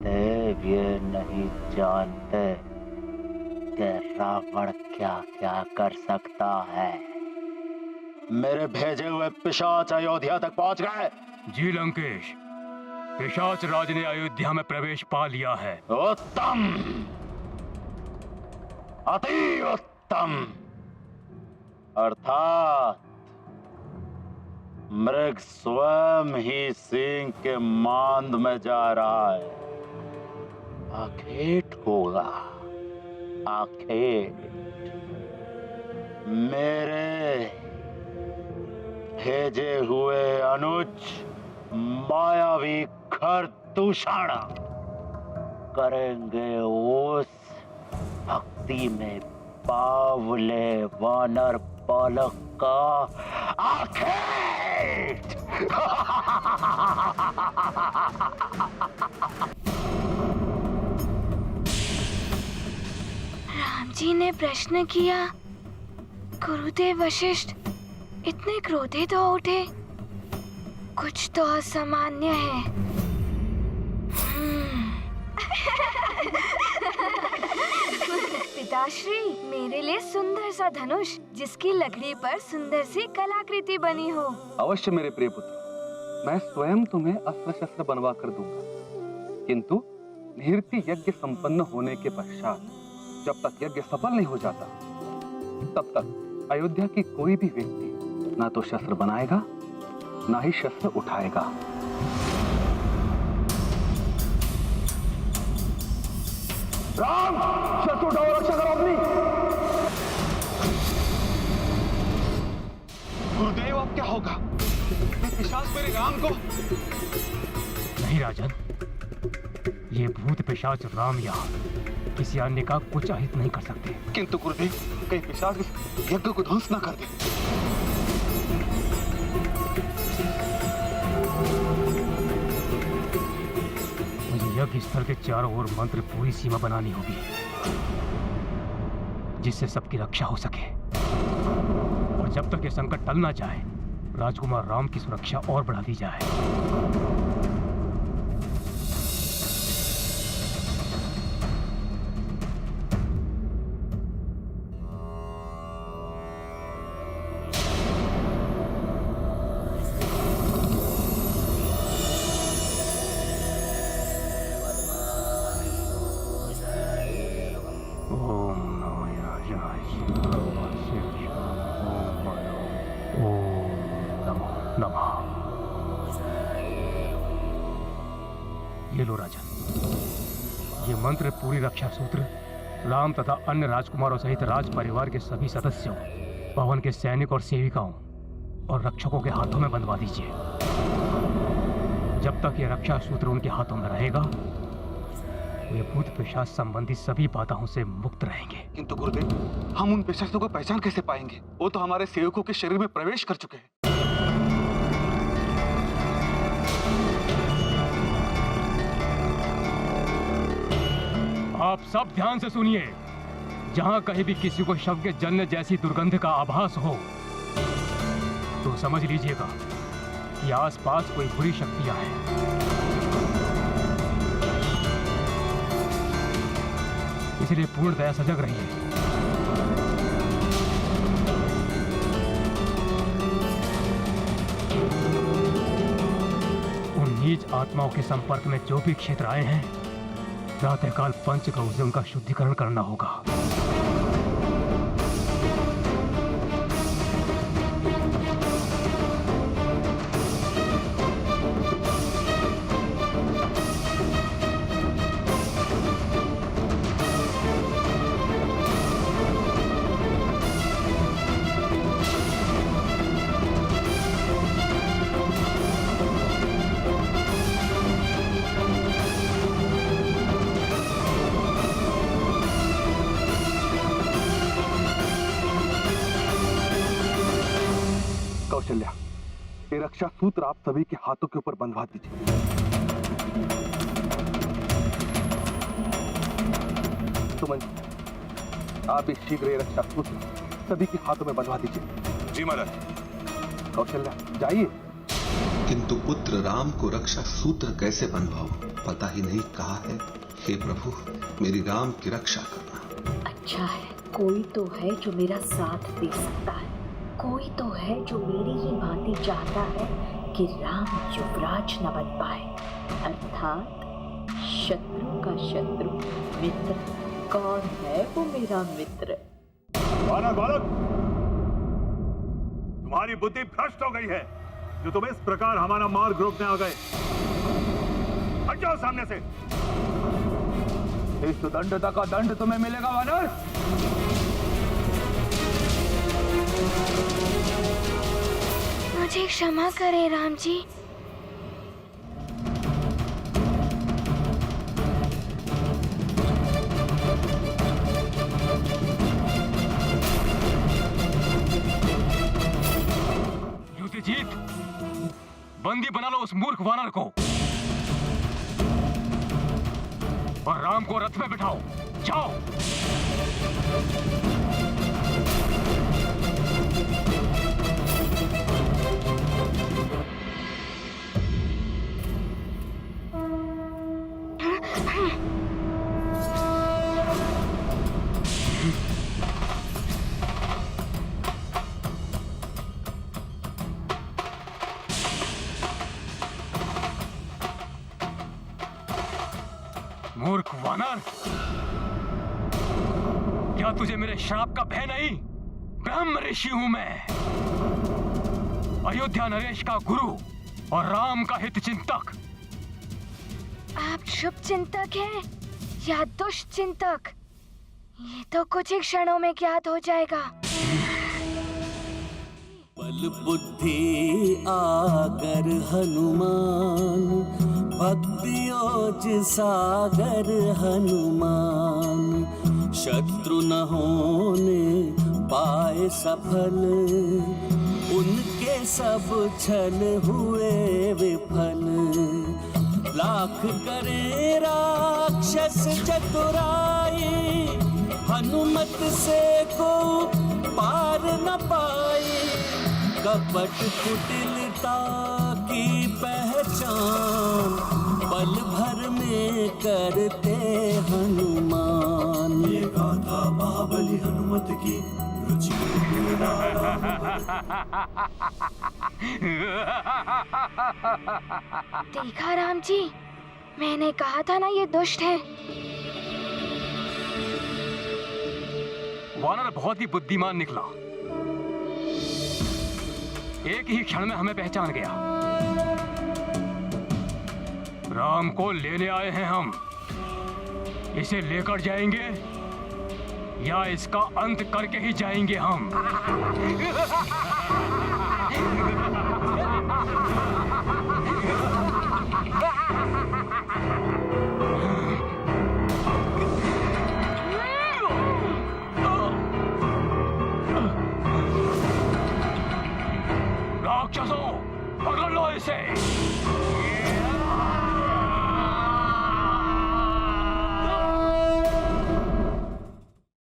देव ये नहीं जानते कि रावण क्या क्या कर सकता है। मेरे भेजे हुए पिशाच अयोध्या तक पहुंच गए। जी लंकेश, पिशाच राज ने अयोध्या में प्रवेश पा लिया है। उत्तम, अति उत्तम। अर्थात मृग स्वयं ही सिंह के मांद में जा रहा है। आखेट होगा, आखेट। मेरे भेजे हुए अनुज मायावी खरदूषण करेंगे उस भक्ति में बावले वानर बालक का आखेट। राम जी ने प्रश्न किया, गुरुदेव वशिष्ठ इतने क्रोधित हो उठे। कुछ तो असामान्य है। पिताश्री, मेरे लिए सुंदर सा धनुष जिसकी लकड़ी पर सुंदर सी कलाकृति बनी हो। अवश्य मेरे प्रिय पुत्र, मैं स्वयं तुम्हें अस्त्र शस्त्र बनवा कर दूंगा। किंतु निहृति यज्ञ संपन्न होने के पश्चात जब तक यज्ञ सफल नहीं हो जाता, तब तक अयोध्या की कोई भी व्यक्ति ना तो शस्त्र बनाएगा ना ही शस्त्र उठाएगा। राम, शस्त्र उठाओ, रक्षा करो अपनी। गुरुदेव, अब क्या होगा? पिशाच मेरे राम को। नहीं राजन, ये भूत पिशाच राम या किसी अन्य का कुछ अहित नहीं कर सकते। किंतु गुरुदेव, कहीं पिशाच इस यज्ञ को ध्वंस न कर दे। मुझे यज्ञ स्थल के चारों ओर मंत्र पूरी सीमा बनानी होगी, जिससे सबकी रक्षा हो सके। और जब तक ये संकट टल ना जाए, राजकुमार राम की सुरक्षा और बढ़ा दी जाए। ये लो राजन, ये मंत्र पूरी रक्षा सूत्र राम तथा अन्य राजकुमारों सहित राज परिवार के सभी सदस्यों, पवन के सैनिक और सेविकाओं और रक्षकों के हाथों में बंधवा दीजिए। जब तक ये रक्षा सूत्र उनके हाथों में रहेगा, वे भूत पिशाच संबंधी सभी बाधाओं से मुक्त रहेंगे। किंतु गुरुदेव, हम उन पिशाचों को पहचान कैसे पाएंगे? वो तो हमारे सेवकों के शरीर में प्रवेश कर चुके हैं। आप सब ध्यान से सुनिए। जहां कहीं भी किसी को शव के जलने जैसी दुर्गंध का आभास हो, तो समझ लीजिएगा कि आसपास कोई बुरी शक्तियां हैं। इसलिए पूर्णतया सजग रहिए। उन नीच आत्माओं के संपर्क में जो भी क्षेत्र आए हैं, प्रातःकाल पंचगौ से उनका शुद्धिकरण करना होगा। कौशल्या, ये रक्षा सूत्र आप सभी के हाथों के ऊपर बंधवा दीजिए। सुमन, आप भी शीघ्र ये रक्षा सूत्र सभी के हाथों में बंधवा दीजिए। जी महाराज। कौशल्या, जाइए। किंतु पुत्र राम को रक्षा सूत्र कैसे बंधवाऊं पता ही नहीं कहा है। हे प्रभु, मेरी राम की रक्षा करना। अच्छा है, कोई तो है जो मेरा साथ दे सकता है, कोई तो है जो मेरी ही भांति चाहता है कि राम युवराज न बन पाए, अर्थात शत्रु का शत्रु मित्र। कौन है वो मेरा मित्र? बालक बालक, तुम्हारी बुद्धि भ्रष्ट हो गई है जो तुम इस प्रकार हमारा मार्ग रोकने आ गए। हट जाओ सामने से। इस दंडता का दंड तुम्हें मिलेगा वानर। मुझे क्षमा करें राम जी। जीत, बंदी बना लो उस मूर्ख वानर को और राम को रथ में बिठाओ। जाओ। मूर्ख वानर, क्या तुझे मेरे श्राप का भय नहीं? ब्रह्म ऋषि हूं मैं, अयोध्या नरेश का गुरु और राम का हित चिंतक। आप शुभ चिंतक हैं या दुष्ट चिंतक, ये तो कुछ ही क्षणों में ज्ञात हो जाएगा। बल बुद्धि आगर हनुमान, भक्ति ओज सागर हनुमान। शत्रु न होने पाए सफल, उनके सब छल हुए विफल। लाख करे राक्षस चतुराई, हनुमत से को पार न पाई। कपट कुटिलता की पहचान, पल भर में करते हनुमान। ये गाथा महाबली हनुमत की रुचि देखा राम जी, मैंने कहा था ना ये दुष्ट है। वानर बहुत ही बुद्धिमान निकला, एक ही क्षण में हमें पहचान गया। राम को लेने आए हैं हम, इसे लेकर जाएंगे या इसका अंत करके ही जाएंगे हम। राक्षसों, पकड़ लो इसे।